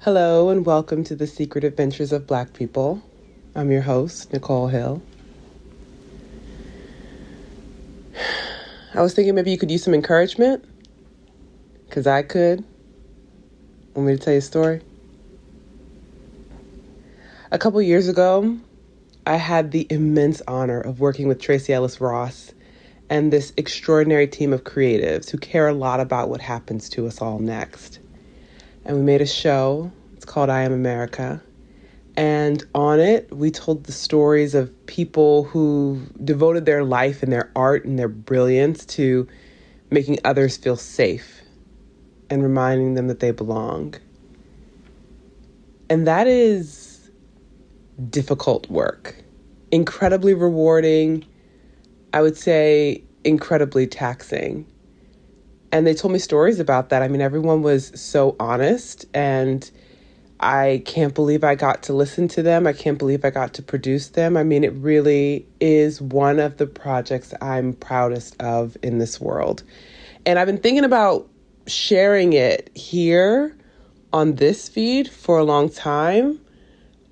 Hello and welcome to the Secret Adventures of Black People. I'm your host, Nicole Hill. I was thinking maybe you could use some encouragement, because I could. Want me to tell you a story? A couple years ago, I had the immense honor of working with Tracee Ellis Ross and this extraordinary team of creatives who care a lot about what happens to us all next. And we made a show. It's called I Am America. And on it, we told the stories of people who devoted their life and their art and their brilliance to making others feel safe and reminding them that they belong. And that is difficult work. Incredibly rewarding. I would say incredibly taxing. And they told me stories about that. I mean, everyone was so honest, and I can't believe I got to listen to them. I can't believe I got to produce them. I mean, it really is one of the projects I'm proudest of in this world. And I've been thinking about sharing it here on this feed for a long time.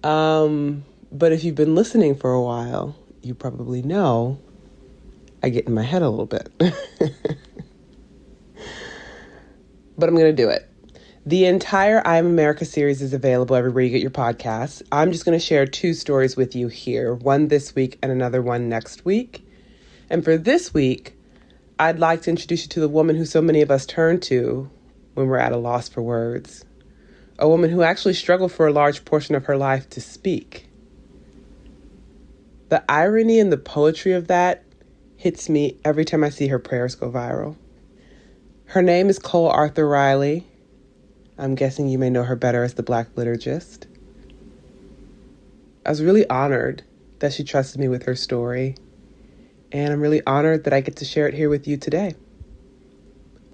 But if you've been listening for a while, you probably know I get in my head a little bit. But I'm going to do it. The entire I Am America series is available everywhere you get your podcasts. I'm just going to share 2 stories with you here, one this week and another one next week. And for this week, I'd like to introduce you to the woman who so many of us turn to when we're at a loss for words. A woman who actually struggled for a large portion of her life to speak. The irony and the poetry of that hits me every time I see her prayers go viral. Her name is Cole Arthur Riley. I'm guessing you may know her better as the Black Liturgist. I was really honored that she trusted me with her story, and I'm really honored that I get to share it here with you today.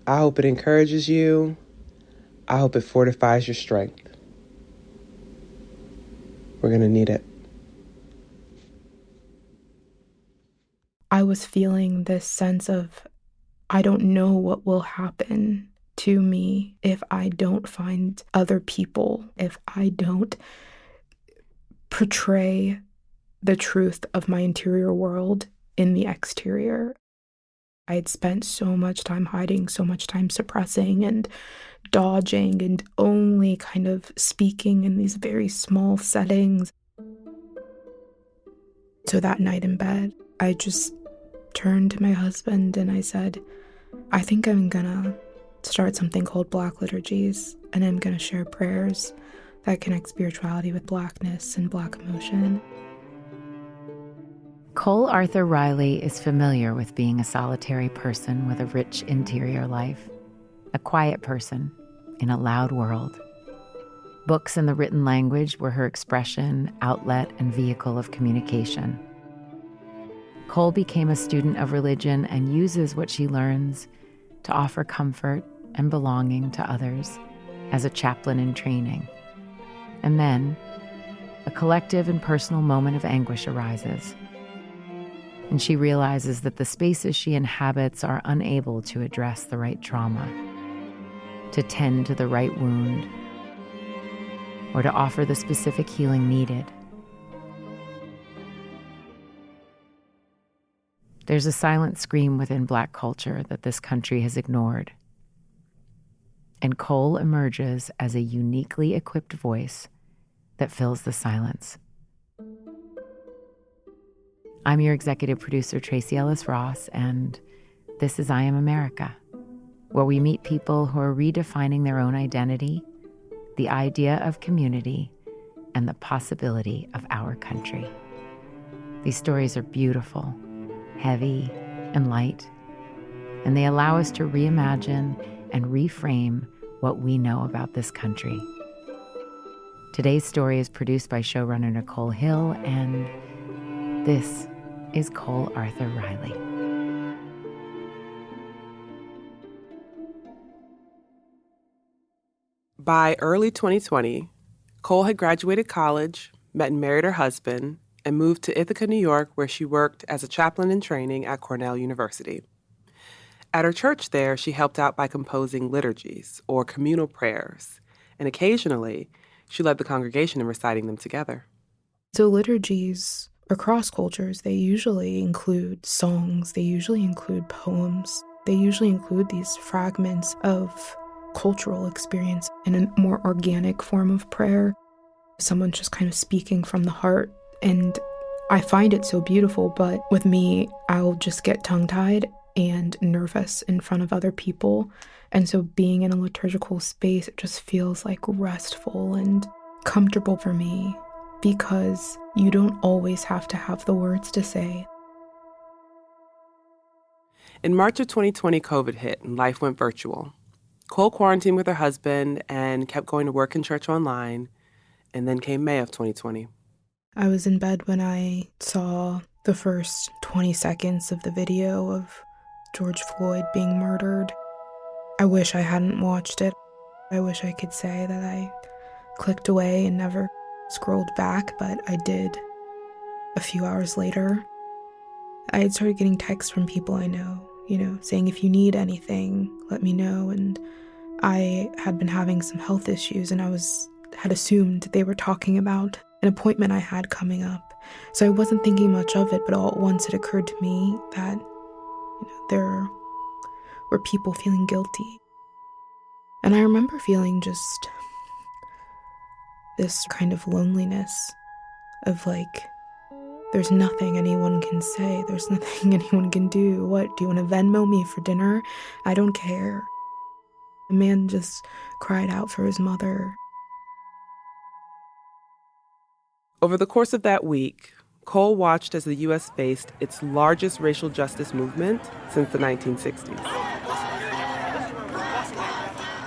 I hope it encourages you. I hope it fortifies your strength. We're going to need it. I was feeling this sense of, I don't know what will happen to me if I don't find other people, if I don't portray the truth of my interior world in the exterior. I had spent so much time hiding, so much time suppressing and dodging and only kind of speaking in these very small settings. So that night in bed, I just turned to my husband and I said, I think I'm gonna start something called Black Liturgies, and I'm gonna share prayers that connect spirituality with Blackness and Black emotion. Cole Arthur Riley is familiar with being a solitary person with a rich interior life, a quiet person in a loud world. Books and the written language were her expression, outlet, and vehicle of communication. Cole became a student of religion and uses what she learns to offer comfort and belonging to others as a chaplain in training. And then, a collective and personal moment of anguish arises, and she realizes that the spaces she inhabits are unable to address the right trauma, to tend to the right wound, or to offer the specific healing needed. There's a silent scream within Black culture that this country has ignored. And Cole emerges as a uniquely equipped voice that fills the silence. I'm your executive producer, Tracee Ellis Ross, and this is I Am America, where we meet people who are redefining their own identity, the idea of community, and the possibility of our country. These stories are beautiful, heavy, and light, and they allow us to reimagine and reframe what we know about this country. Today's story is produced by showrunner Nicole Hill, and this is Cole Arthur Riley. By early 2020, Cole had graduated college, met and married her husband, and moved to Ithaca, New York, where she worked as a chaplain in training at Cornell University. At her church there, she helped out by composing liturgies or communal prayers, and occasionally She led the congregation in reciting them together. So liturgies across cultures, they usually include songs, they usually include poems, they usually include these fragments of cultural experience in a more organic form of prayer. Someone just kind of speaking from the heart. And I find it so beautiful, but with me, I'll just get tongue-tied and nervous in front of other people. And so being in a liturgical space, it just feels like restful and comfortable for me because you don't always have to have the words to say. In March of 2020, COVID hit and life went virtual. Cole quarantined with her husband and kept going to work and church online. And then came May of 2020. I was in bed when I saw the first 20 seconds of the video of George Floyd being murdered. I wish I hadn't watched it. I wish I could say that I clicked away and never scrolled back, but I did. A few hours later, I had started getting texts from people I know, saying if you need anything, let me know. And I had been having some health issues, and I had assumed they were talking about an appointment I had coming up. So I wasn't thinking much of it, but all at once it occurred to me that there were people feeling guilty. And I remember feeling just this kind of loneliness of like, there's nothing anyone can say. There's nothing anyone can do. What, do you want to Venmo me for dinner? I don't care. A man just cried out for his mother. Over the course of that week, Cole watched as the U.S. faced its largest racial justice movement since the 1960s.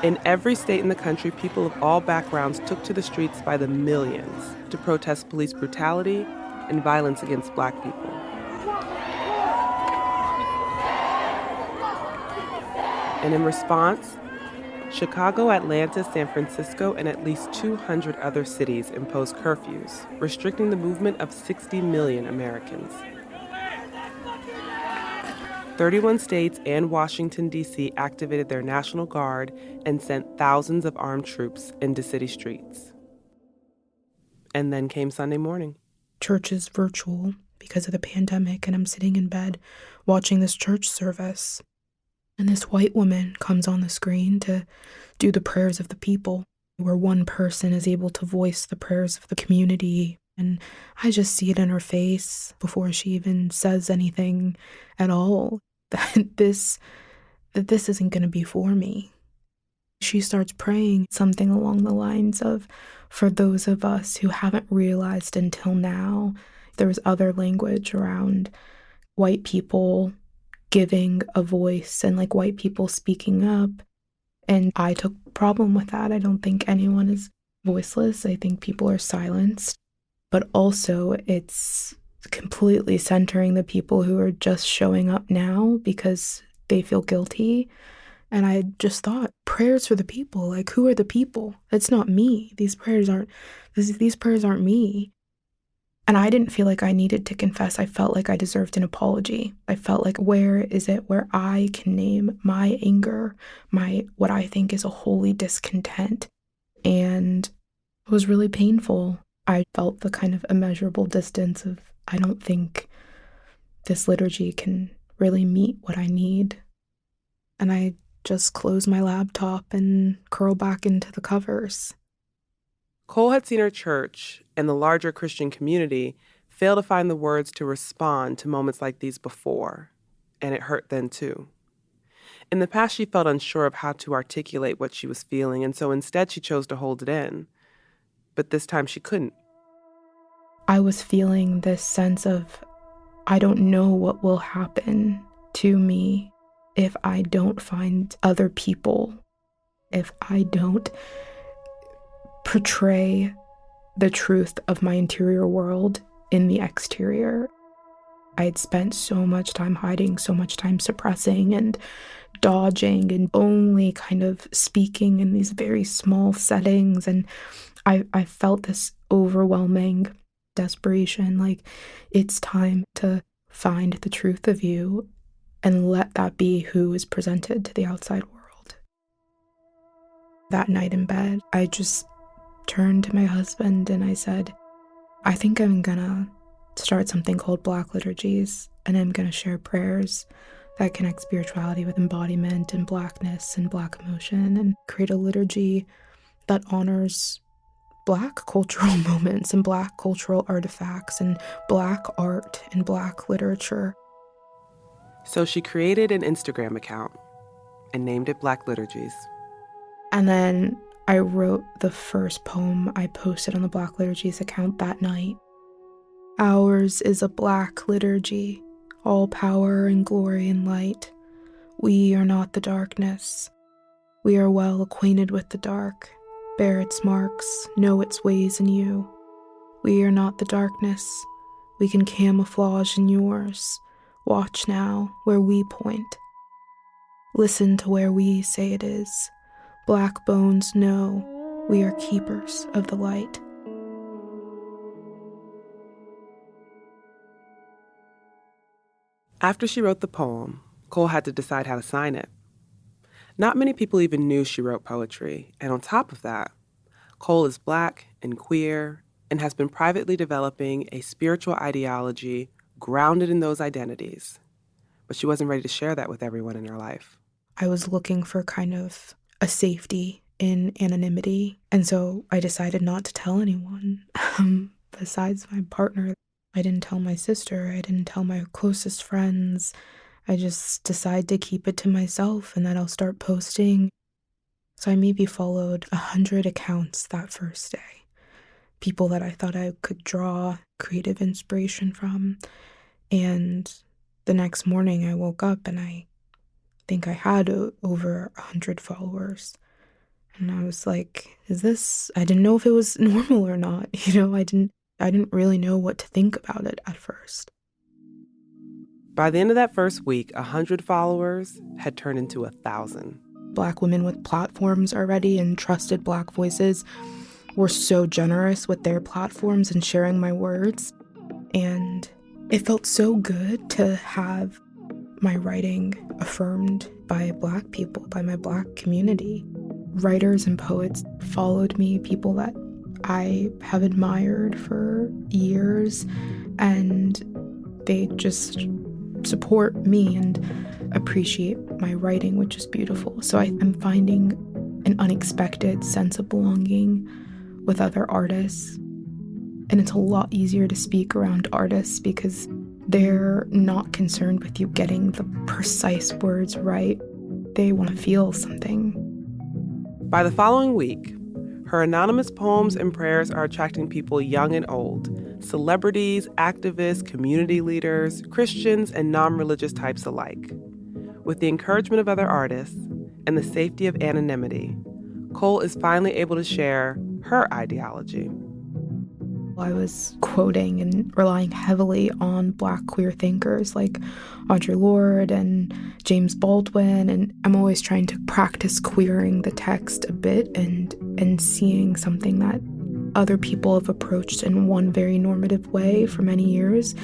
In every state in the country, people of all backgrounds took to the streets by the millions to protest police brutality and violence against Black people. And in response, Chicago, Atlanta, San Francisco, and at least 200 other cities imposed curfews, restricting the movement of 60 million Americans. 31 states and Washington, D.C. activated their National Guard and sent thousands of armed troops into city streets. And then came Sunday morning. Church is virtual because of the pandemic, and I'm sitting in bed watching this church service. And this white woman comes on the screen to do the prayers of the people, where one person is able to voice the prayers of the community. And I just see it in her face before she even says anything at all, that this isn't going to be for me. She starts praying something along the lines of, for those of us who haven't realized until now, there was other language around white people giving a voice and like white people speaking up. And I took problem with that. I don't think anyone is voiceless. I think people are silenced. But also it's completely centering the people who are just showing up now because they feel guilty. And I just thought, prayers for the people. Like, who are the people? It's not me. These prayers aren't me. And I didn't feel like I needed to confess. I felt like I deserved an apology. I felt like, where is it where I can name my anger, what I think is a holy discontent? And it was really painful. I felt the kind of immeasurable distance of, I don't think this liturgy can really meet what I need. And I just close my laptop and curl back into the covers. Cole had seen her church and the larger Christian community fail to find the words to respond to moments like these before, and it hurt then too. In the past, she felt unsure of how to articulate what she was feeling, and so instead she chose to hold it in. But this time she couldn't. I was feeling this sense of, I don't know what will happen to me if I don't find other people, if I don't portray the truth of my interior world in the exterior. I had spent so much time hiding, so much time suppressing and dodging and only kind of speaking in these very small settings. And I felt this overwhelming desperation, like it's time to find the truth of you and let that be who is presented to the outside world. That night in bed, I just turned to my husband and I said, I think I'm gonna start something called Black Liturgies, and I'm gonna share prayers that connect spirituality with embodiment and Blackness and Black emotion, and create a liturgy that honors Black cultural moments and Black cultural artifacts and Black art and Black literature. So she created an Instagram account and named it Black Liturgies. And then I wrote the first poem I posted on the Black Liturgies account that night. Ours is a Black liturgy, all power and glory and light. We are not the darkness. We are well acquainted with the dark, bear its marks, know its ways in you. We are not the darkness. We can camouflage in yours. Watch now where we point. Listen to where we say it is. Black bones know we are keepers of the light. After she wrote the poem, Cole had to decide how to sign it. Not many people even knew she wrote poetry, and on top of that, Cole is Black and queer and has been privately developing a spiritual ideology grounded in those identities. But she wasn't ready to share that with everyone in her life. I was looking for kind of a safety in anonymity, and so I decided not to tell anyone besides my partner. I didn't tell my sister, I didn't tell my closest friends. I just decided to keep it to myself and that I'll start posting. So I maybe followed 100 accounts that first day. People that I thought I could draw creative inspiration from. And the next morning I woke up and I think I had over 100 followers. And I was like, I didn't know if it was normal or not. I didn't really know what to think about it at first. By the end of that first week, 100 followers had turned into 1,000. Black women with platforms already and trusted Black voices were so generous with their platforms and sharing my words. And it felt so good to have my writing affirmed by Black people, by my Black community. Writers and poets followed me, people that I have admired for years, and they just support me and appreciate my writing, which is beautiful. So I'm finding an unexpected sense of belonging with other artists. And it's a lot easier to speak around artists because they're not concerned with you getting the precise words right. They want to feel something. By the following week, her anonymous poems and prayers are attracting people young and old, celebrities, activists, community leaders, Christians, and non-religious types alike. With the encouragement of other artists and the safety of anonymity, Cole is finally able to share her ideology. I was quoting and relying heavily on Black queer thinkers like Audre Lorde and James Baldwin, and I'm always trying to practice queering the text a bit and seeing something that other people have approached in one very normative way for many years,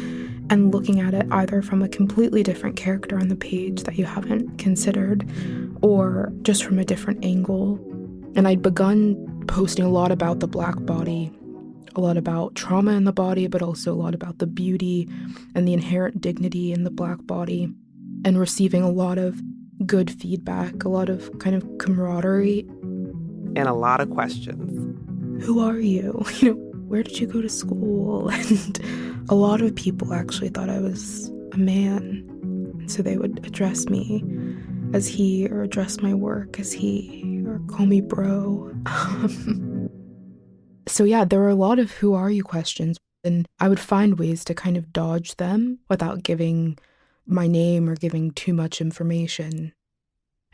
and looking at it either from a completely different character on the page that you haven't considered, or just from a different angle. And I'd begun posting a lot about the Black body, a lot about trauma in the body, but also a lot about the beauty and the inherent dignity in the Black body, and receiving a lot of good feedback, a lot of kind of camaraderie. And a lot of questions. Who are you? Where did you go to school? And a lot of people actually thought I was a man. And so they would address me as he, or address my work as he, or call me bro. So yeah, there were a lot of who are you questions, and I would find ways to kind of dodge them without giving my name or giving too much information.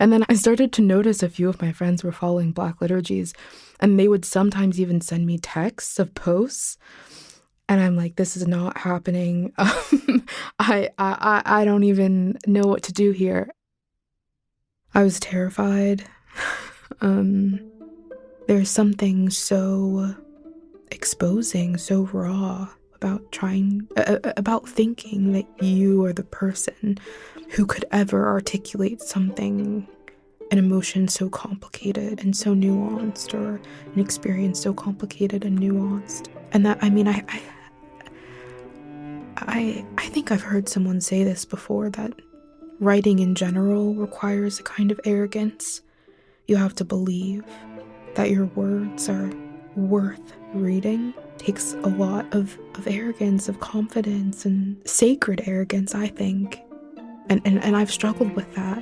And then I started to notice a few of my friends were following Black Liturgies, and they would sometimes even send me texts of posts, and I'm like, this is not happening. I don't even know what to do here. I was terrified. There's something so exposing, so raw about thinking that you are the person who could ever articulate something an emotion so complicated and so nuanced, or an experience so complicated and nuanced. And that, I mean, I think I've heard someone say this before, that writing in general requires a kind of arrogance. You have to believe that your words are worth reading. It takes a lot of arrogance, of confidence, and sacred arrogance, I think. And I've struggled with that.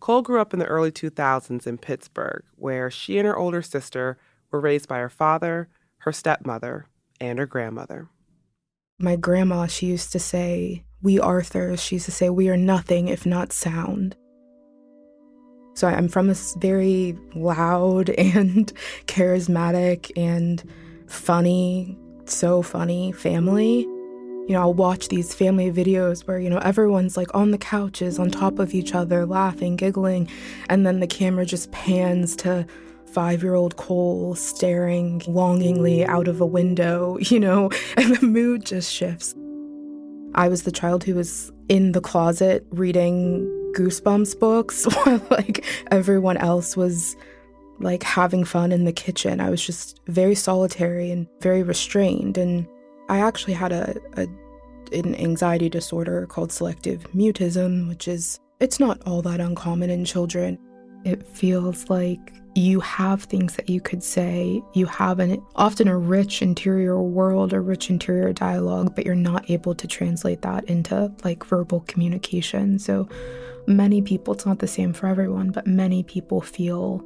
Cole grew up in the early 2000s in Pittsburgh, where she and her older sister were raised by her father, her stepmother, and her grandmother. My grandma, she used to say, we Arthurs, she used to say, we are nothing if not sound. So I'm from this very loud and charismatic and funny, so funny family. You know, I'll watch these family videos where, you know, everyone's like on the couches on top of each other, laughing, giggling, and then the camera just pans to 5-year-old Cole staring longingly out of a window, you know, and the mood just shifts. I was the child who was in the closet reading Goosebumps books while like everyone else was like having fun in the kitchen. I was just very solitary and very restrained, and I actually had an anxiety disorder called selective mutism, which is, it's not all that uncommon in children. It feels like you have things that you could say, you have often a rich interior world, a rich interior dialogue, but you're not able to translate that into like verbal communication. So many people, it's not the same for everyone, but many people feel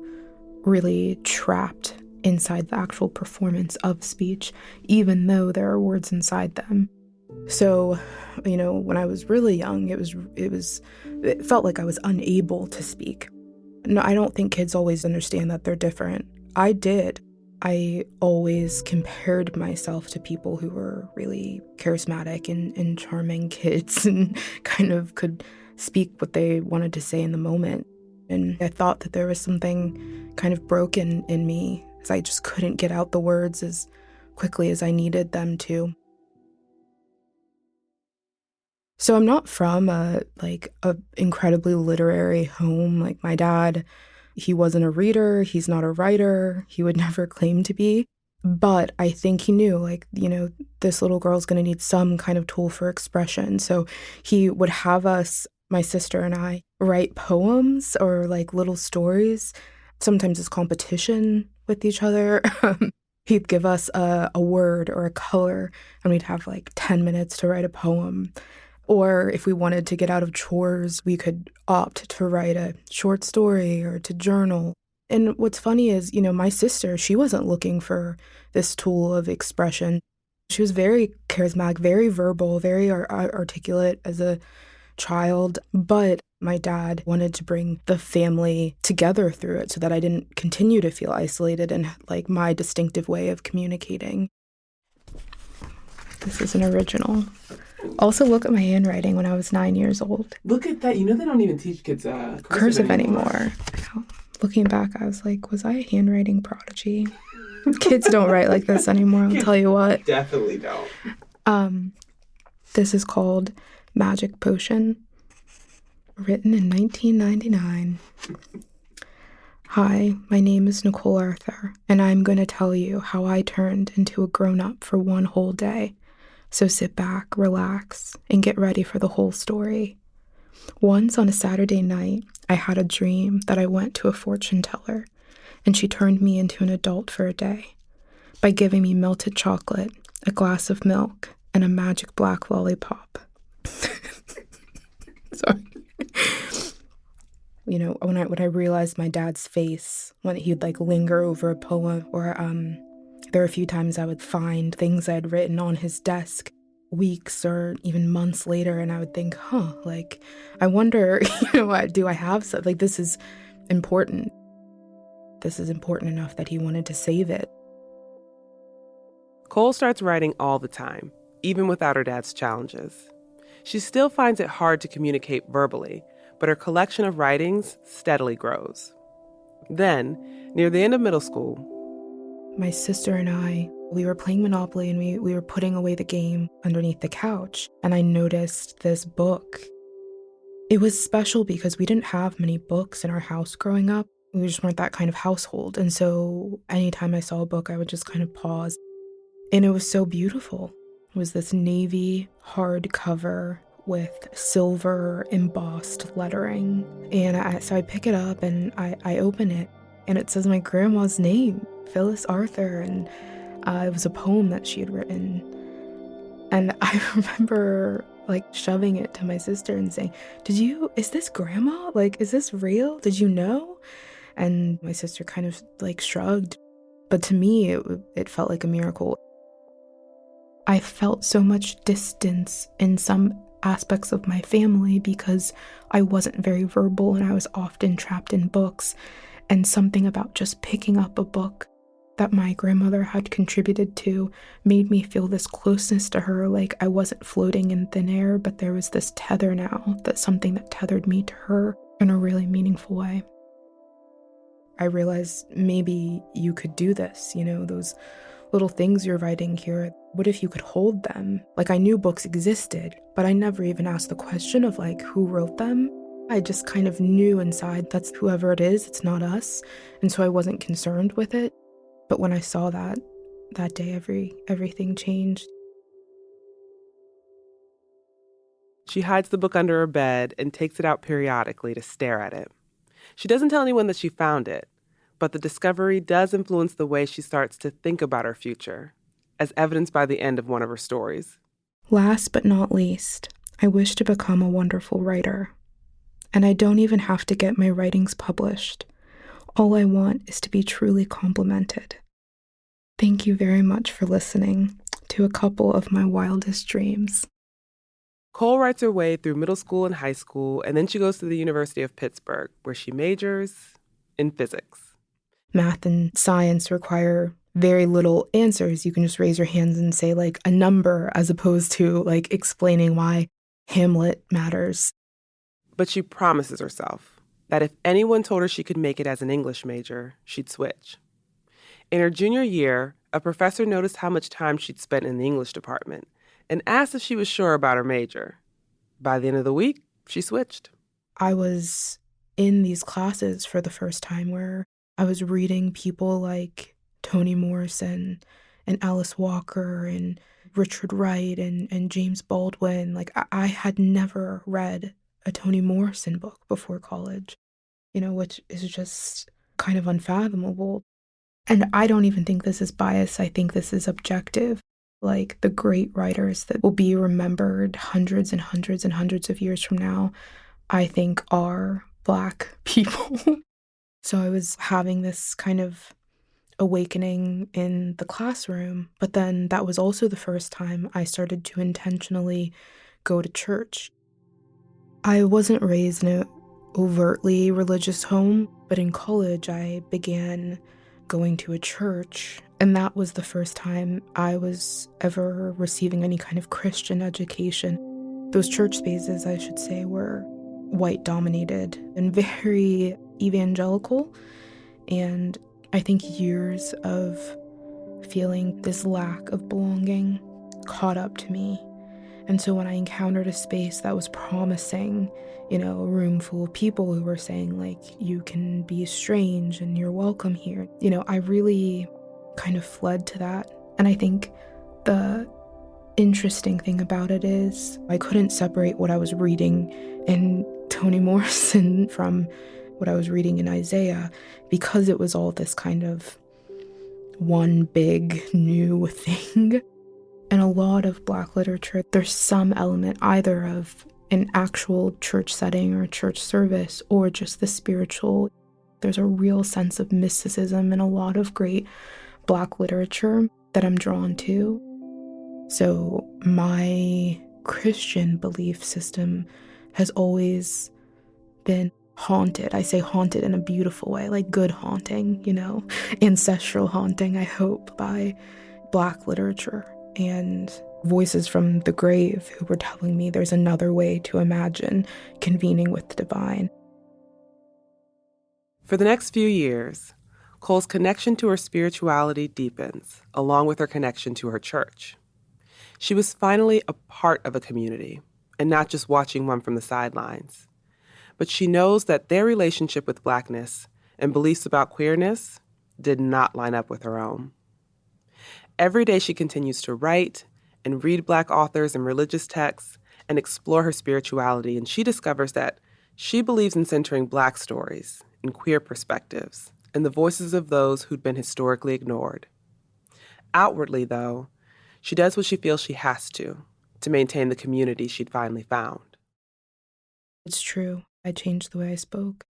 really trapped inside the actual performance of speech, even though there are words inside them. So, you know, when I was really young, it felt like I was unable to speak. No, I don't think kids always understand that they're different. I did. I always compared myself to people who were really charismatic and charming kids and kind of could speak what they wanted to say in the moment. And I thought that there was something kind of broken in me, because I just couldn't get out the words as quickly as I needed them to. So I'm not from a incredibly literary home. Like my dad, he wasn't a reader, he's not a writer, he would never claim to be. But I think he knew, like, you know, this little girl's going to need some kind of tool for expression. So he would have us, my sister and I, write poems or like little stories. Sometimes it's competition with each other. He'd give us a word or a color, and we'd have like 10 minutes to write a poem. Or if we wanted to get out of chores, we could opt to write a short story or to journal. And what's funny is, you know, my sister, she wasn't looking for this tool of expression. She was very charismatic, very verbal, very articulate as a child. But my dad wanted to bring the family together through it so that I didn't continue to feel isolated and like my distinctive way of communicating. This is an original. Also, look at my handwriting when I was 9 years old. Look at that. You know they don't even teach kids cursive anymore. Looking back, I was like, was I a handwriting prodigy? Kids don't write like this anymore, I'll tell you what. Definitely don't. This is called Magic Potion, written in 1999. Hi, my name is Nicole Arthur, and I'm going to tell you how I turned into a grown-up for one whole day. So sit back, relax, and get ready for the whole story. Once on a Saturday night, I had a dream that I went to a fortune teller, and she turned me into an adult for a day by giving me melted chocolate, a glass of milk, and a magic black lollipop. Sorry. You know, when I realized my dad's face, when he'd like linger over a poem, or there were a few times I would find things I'd written on his desk weeks or even months later, and I would think, like, I wonder, do I have something? Like, this is important. This is important enough that he wanted to save it. Cole starts writing all the time, even without her dad's challenges. She still finds it hard to communicate verbally, but her collection of writings steadily grows. Then, near the end of middle school, My sister and I, we were playing Monopoly and we were putting away the game underneath the couch, and I noticed this book. It was special because we didn't have many books in our house growing up. We just weren't that kind of household. And so anytime I saw a book, I would just kind of pause. And it was so beautiful. It was this navy hardcover with silver embossed lettering. And so I pick it up and I open it, and it says my grandma's name, Phyllis Arthur. And it was a poem that she had written. And I remember shoving it to my sister and saying, is this grandma? Is this real? Did you know? And my sister kind of shrugged. But to me, it felt like a miracle. I felt so much distance in some aspects of my family because I wasn't very verbal and I was often trapped in books. And something about just picking up a book that my grandmother had contributed to made me feel this closeness to her, like I wasn't floating in thin air, but there was this tether now, that's something that tethered me to her in a really meaningful way. I realized maybe you could do this, those little things you're writing here. What if you could hold them? I knew books existed, but I never even asked the question of who wrote them. I just kind of knew inside that's whoever it is, it's not us. And so I wasn't concerned with it. But when I saw that day, everything changed. She hides the book under her bed and takes it out periodically to stare at it. She doesn't tell anyone that she found it, but the discovery does influence the way she starts to think about her future, as evidenced by the end of one of her stories. Last but not least, I wish to become a wonderful writer. And I don't even have to get my writings published. All I want is to be truly complimented. Thank you very much for listening to a couple of my wildest dreams. Cole writes her way through middle school and high school, and then she goes to the University of Pittsburgh, where she majors in physics. Math and science require very little answers. You can just raise your hands and say a number as opposed to explaining why Hamlet matters. But she promises herself that if anyone told her she could make it as an English major, she'd switch. In her junior year, a professor noticed how much time she'd spent in the English department and asked if she was sure about her major. By the end of the week, she switched. I was in these classes for the first time where I was reading people like Toni Morrison and Alice Walker and Richard Wright and James Baldwin. I had never read a Toni Morrison book before college, which is just kind of unfathomable. And I don't even think this is bias. I think this is objective. The great writers that will be remembered hundreds and hundreds and hundreds of years from now, I think are Black people. So I was having this kind of awakening in the classroom, but then that was also the first time I started to intentionally go to church. I wasn't raised in an overtly religious home, but in college I began going to a church, and that was the first time I was ever receiving any kind of Christian education. Those church spaces, I should say, were white-dominated and very evangelical, and I think years of feeling this lack of belonging caught up to me. And so when I encountered a space that was promising, a room full of people who were saying, you can be strange and you're welcome here, I really kind of fled to that. And I think the interesting thing about it is I couldn't separate what I was reading in Toni Morrison from what I was reading in Isaiah, because it was all this kind of one big new thing. In a lot of Black literature, there's some element either of an actual church setting or church service or just the spiritual. There's a real sense of mysticism in a lot of great Black literature that I'm drawn to. So my Christian belief system has always been haunted. I say haunted in a beautiful way, good haunting, ancestral haunting, I hope, by Black literature and voices from the grave who were telling me there's another way to imagine convening with the divine. For the next few years, Cole's connection to her spirituality deepens, along with her connection to her church. She was finally a part of a community, and not just watching one from the sidelines. But she knows that their relationship with Blackness and beliefs about queerness did not line up with her own. Every day she continues to write and read Black authors and religious texts and explore her spirituality, and she discovers that she believes in centering Black stories and queer perspectives and the voices of those who'd been historically ignored. Outwardly, though, she does what she feels she has to maintain the community she'd finally found. It's true. I changed the way I spoke.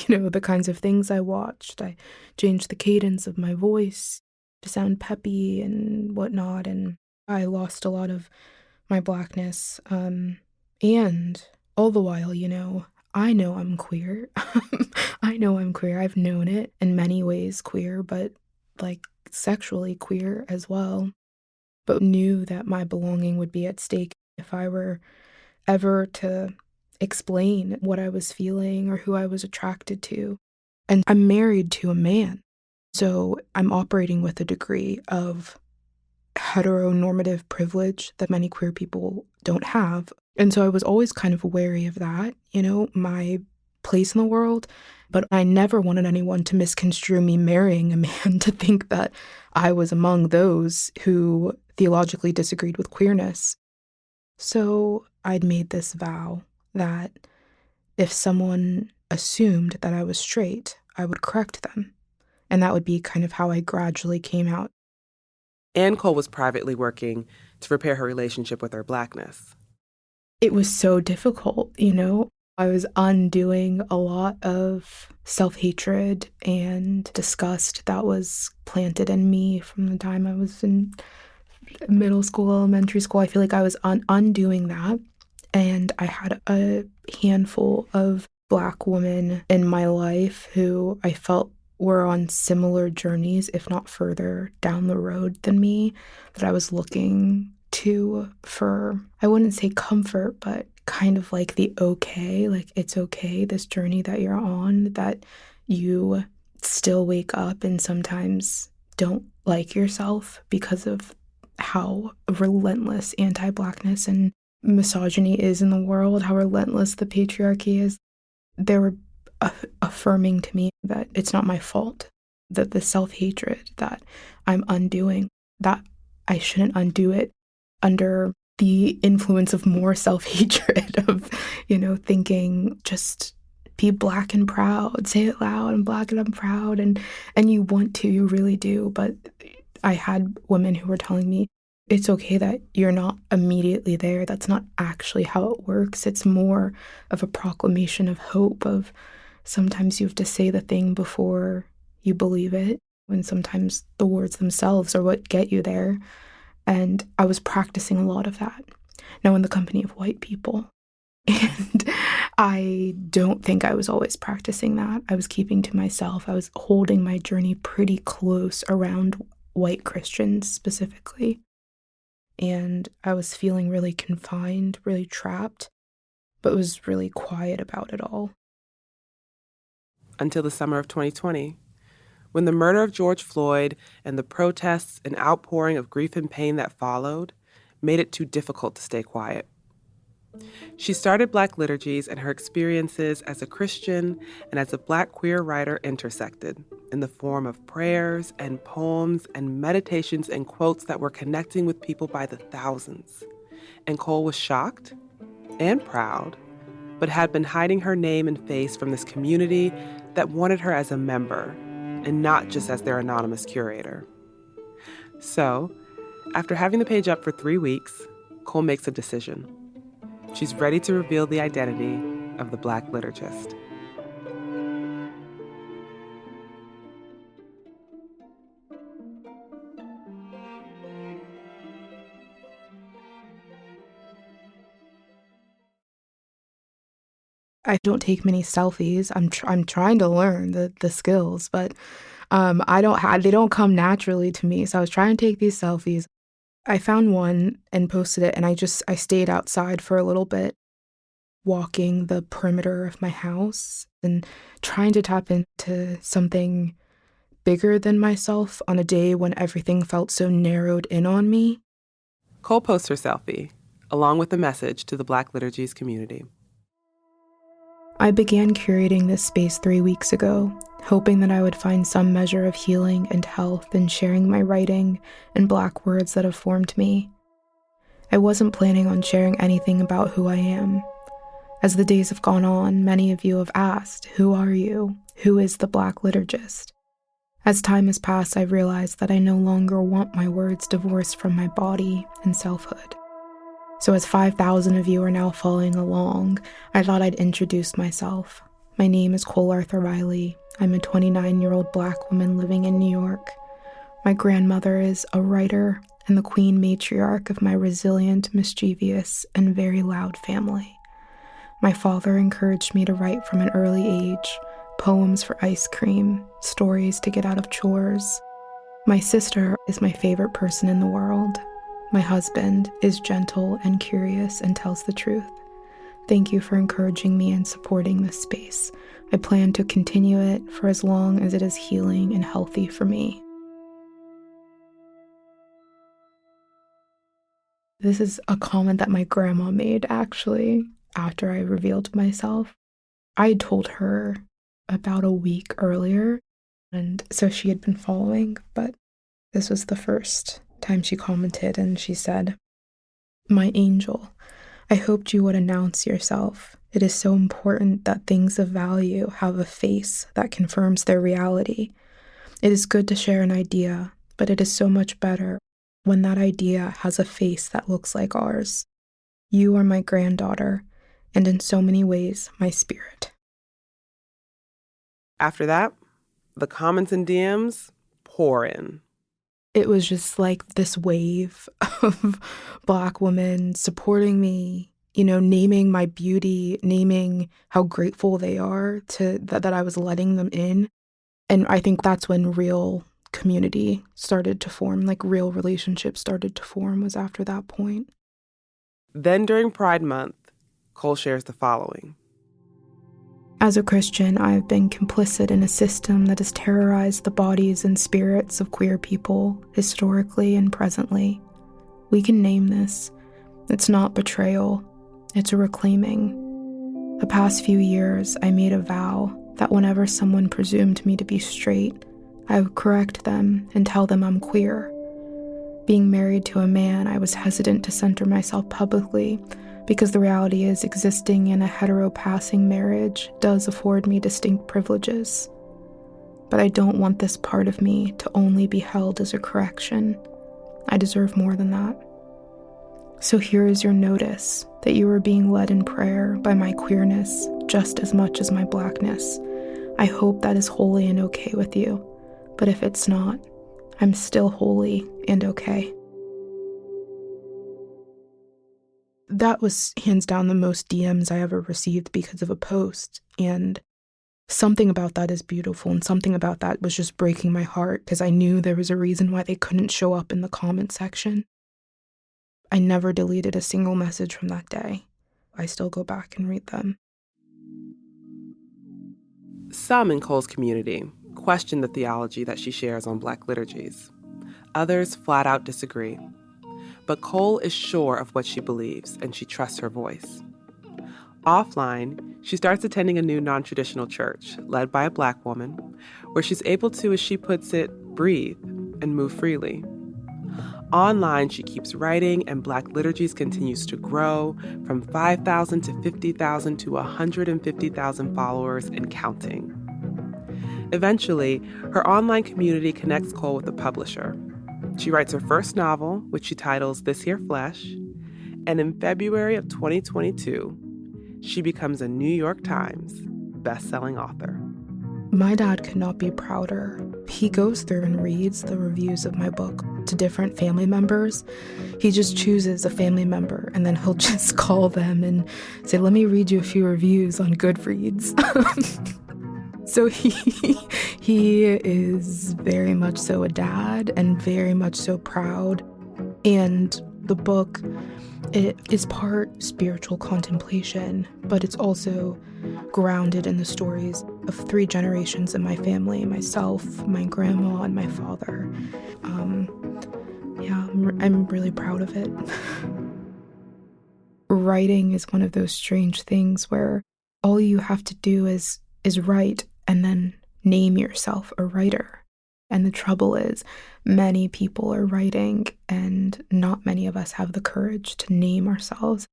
The kinds of things I watched. I changed the cadence of my voice to sound peppy and whatnot, and I lost a lot of my Blackness. And all the while, I know I'm queer. I know I'm queer. I've known it in many ways queer, but like sexually queer as well. But knew that my belonging would be at stake if I were ever to explain what I was feeling or who I was attracted to. And I'm married to a man, so I'm operating with a degree of heteronormative privilege that many queer people don't have. And so I was always kind of wary of that, my place in the world. But I never wanted anyone to misconstrue me marrying a man to think that I was among those who theologically disagreed with queerness. So I'd made this vow that if someone assumed that I was straight, I would correct them. And that would be kind of how I gradually came out. Ann Cole was privately working to repair her relationship with her Blackness. It was so difficult, I was undoing a lot of self-hatred and disgust that was planted in me from the time I was in middle school, elementary school. I feel like I was undoing that. And I had a handful of Black women in my life who I felt were on similar journeys, if not further down the road than me, that I was looking to for, I wouldn't say comfort, but kind of like the okay, like it's okay, this journey that you're on, that you still wake up and sometimes don't like yourself because of how relentless anti-Blackness and misogyny is in the world, how relentless the patriarchy is. They were affirming to me that it's not my fault, that the self-hatred that I'm undoing, that I shouldn't undo it under the influence of more self-hatred of, thinking just be Black and proud, say it loud, I'm Black and I'm proud, and you want to, you really do. But I had women who were telling me, it's okay that you're not immediately there. That's not actually how it works. It's more of a proclamation of hope, of sometimes you have to say the thing before you believe it, when sometimes the words themselves are what get you there. And I was practicing a lot of that, now in the company of white people. And I don't think I was always practicing that. I was keeping to myself. I was holding my journey pretty close around white Christians specifically. And I was feeling really confined, really trapped, but was really quiet about it all. Until the summer of 2020, when the murder of George Floyd and the protests and outpouring of grief and pain that followed made it too difficult to stay quiet. She started Black Liturgies, and her experiences as a Christian and as a Black queer writer intersected in the form of prayers and poems and meditations and quotes that were connecting with people by the thousands. And Cole was shocked and proud, but had been hiding her name and face from this community that wanted her as a member and not just as their anonymous curator. So, after having the page up for 3 weeks, Cole makes a decision. She's ready to reveal the identity of the Black liturgist. I don't take many selfies. I'm trying to learn the skills, but they don't come naturally to me. So I was trying to take these selfies. I found one and posted it, and I stayed outside for a little bit, walking the perimeter of my house and trying to tap into something bigger than myself on a day when everything felt so narrowed in on me. Cole posts her selfie, along with a message to the Black Liturgist community. I began curating this space 3 weeks ago, hoping that I would find some measure of healing and health in sharing my writing and Black words that have formed me. I wasn't planning on sharing anything about who I am. As the days have gone on, many of you have asked, who are you? Who is the Black Liturgist? As time has passed, I've realized that I no longer want my words divorced from my body and selfhood. So as 5,000 of you are now following along, I thought I'd introduce myself. My name is Cole Arthur Riley. I'm a 29-year-old Black woman living in New York. My grandmother is a writer and the queen matriarch of my resilient, mischievous, and very loud family. My father encouraged me to write from an early age, poems for ice cream, stories to get out of chores. My sister is my favorite person in the world. My husband is gentle and curious and tells the truth. Thank you for encouraging me and supporting this space. I plan to continue it for as long as it is healing and healthy for me. This is a comment that my grandma made, actually, after I revealed myself. I had told her about a week earlier, and so she had been following, but this was the first time she commented, and she said, "My angel, I hoped you would announce yourself. It is so important that things of value have a face that confirms their reality. It is good to share an idea, but it is so much better when that idea has a face that looks like ours. You are my granddaughter, and in so many ways, my spirit." After that, the comments and DMs pour in. It was just like this wave of Black women supporting me, naming my beauty, naming how grateful they are to that I was letting them in. And I think that's when real community started to form, like real relationships started to form, was after that point. Then during Pride Month, Cole shares the following. As a Christian, I've been complicit in a system that has terrorized the bodies and spirits of queer people, historically and presently. We can name this. It's not betrayal, it's a reclaiming. The past few years, I made a vow that whenever someone presumed me to be straight, I would correct them and tell them I'm queer. Being married to a man, I was hesitant to center myself publicly, because the reality is existing in a hetero-passing marriage does afford me distinct privileges. But I don't want this part of me to only be held as a correction. I deserve more than that. So here is your notice that you are being led in prayer by my queerness just as much as my Blackness. I hope that is holy and okay with you, but if it's not, I'm still holy and okay. That was hands down the most DMs I ever received because of a post, and something about that is beautiful, and something about that was just breaking my heart because I knew there was a reason why they couldn't show up in the comment section. I never deleted a single message from that day. I still go back and read them. Some in Cole's community question the theology that she shares on Black liturgies. Others flat out disagree. But Cole is sure of what she believes, and she trusts her voice. Offline, she starts attending a new non-traditional church led by a Black woman, where she's able to, as she puts it, breathe and move freely. Online, she keeps writing, and Black Liturgies continues to grow from 5,000 to 50,000 to 150,000 followers and counting. Eventually, her online community connects Cole with a publisher. She writes her first novel, which she titles This Here Flesh, and in February of 2022, she becomes a New York Times best-selling author. My dad could not be prouder. He goes through and reads the reviews of my book to different family members. He just chooses a family member, and then he'll just call them and say, "Let me read you a few reviews on Goodreads." So he is very much so a dad and very much so proud. And The book, it is part spiritual contemplation, but it's also grounded in the stories of 3 generations in my family, myself, my grandma, and my father. I'm really proud of it. Writing is one of those strange things where all you have to do is write and then name yourself a writer. And the trouble is, many people are writing, and not many of us have the courage to name ourselves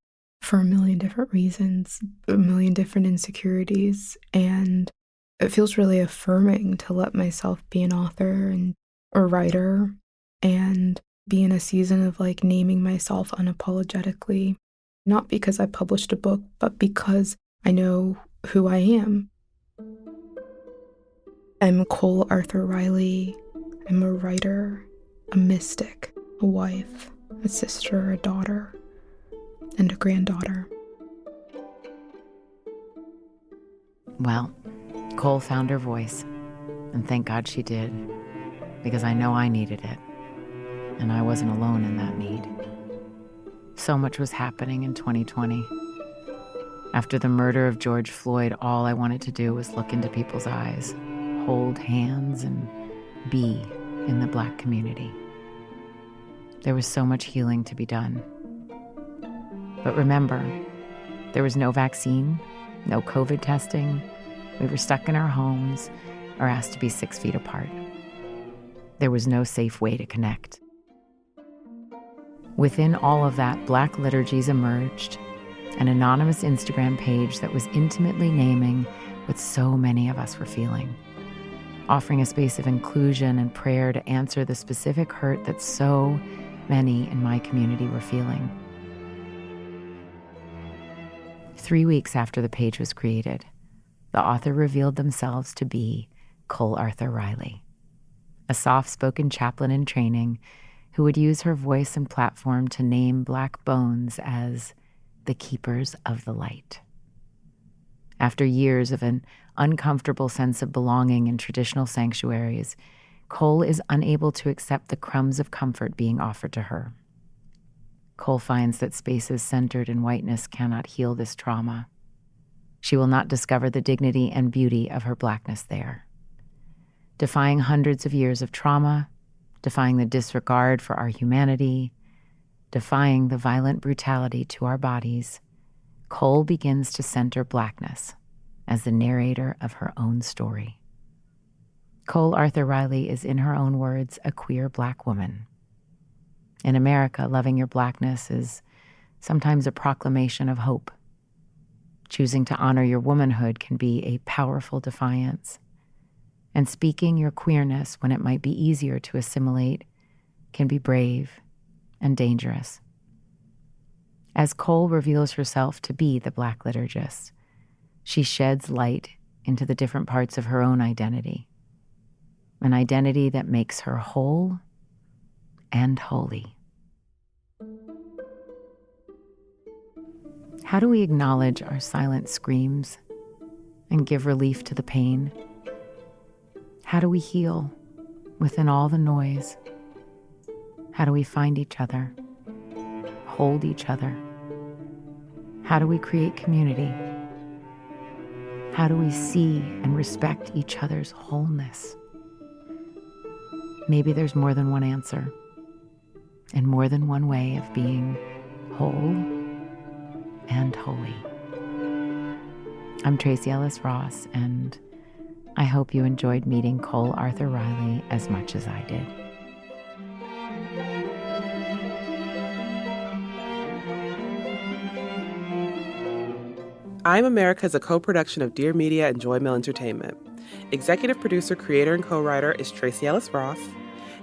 for a million different reasons, a million different insecurities. And it feels really affirming to let myself be an author and a writer and be in a season of like naming myself unapologetically, not because I published a book, but because I know who I am. I'm Cole Arthur Riley. I'm a writer, a mystic, a wife, a sister, a daughter, and a granddaughter. Well, Cole found her voice, and thank God she did, because I know I needed it, and I wasn't alone in that need. So much was happening in 2020. After the murder of George Floyd, all I wanted to do was look into people's eyes, hold hands, and be in the Black community. There was so much healing to be done. But remember, there was no vaccine, no COVID testing. We were stuck in our homes or asked to be 6 feet apart. There was no safe way to connect. Within all of that, Black liturgies emerged, an anonymous Instagram page that was intimately naming what so many of us were feeling, offering a space of inclusion and prayer to answer the specific hurt that so many in my community were feeling. 3 weeks after the page was created, the author revealed themselves to be Cole Arthur Riley, a soft-spoken chaplain in training who would use her voice and platform to name Black bones as the keepers of the light. After years of an uncomfortable sense of belonging in traditional sanctuaries, Cole is unable to accept the crumbs of comfort being offered to her. Cole finds that spaces centered in whiteness cannot heal this trauma. She will not discover the dignity and beauty of her Blackness there. Defying hundreds of years of trauma, defying the disregard for our humanity, defying the violent brutality to our bodies, Cole begins to center Blackness as the narrator of her own story. Cole Arthur Riley is, in her own words, a queer Black woman. In America, loving your Blackness is sometimes a proclamation of hope. Choosing to honor your womanhood can be a powerful defiance. And speaking your queerness when it might be easier to assimilate can be brave and dangerous. As Cole reveals herself to be the Black liturgist, she sheds light into the different parts of her own identity, an identity that makes her whole and holy. How do we acknowledge our silent screams and give relief to the pain? How do we heal within all the noise? How do we find each other, hold each other? How do we create community? How do we see and respect each other's wholeness? Maybe there's more than one answer and more than one way of being whole and holy. I'm Tracy Ellis Ross, and I hope you enjoyed meeting Cole Arthur Riley as much as I did. I'm America is a co-production of Dear Media and Joy Mill Entertainment. Executive producer, creator, and co-writer is Tracy Ellis Ross.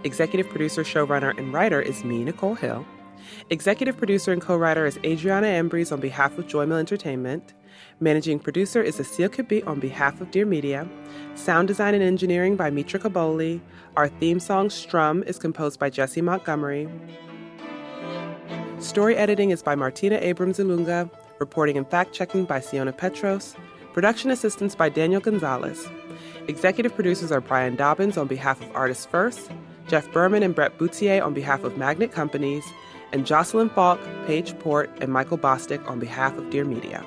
Executive producer, showrunner, and writer is me, Nicole Hill. Executive producer and co-writer is Adriana Embries on behalf of Joy Mill Entertainment. Managing producer is Cecile Kabit on behalf of Dear Media. Sound design and engineering by Mitra Kaboli. Our theme song, Strum, is composed by Jesse Montgomery. Story editing is by Martina Abrams-Ilunga. Reporting and fact-checking by Siona Petros. Production assistance by Daniel Gonzalez. Executive producers are Brian Dobbins on behalf of Artists First, Jeff Berman and Brett Boutier on behalf of Magnet Companies, and Jocelyn Falk, Paige Port, and Michael Bostic on behalf of Dear Media.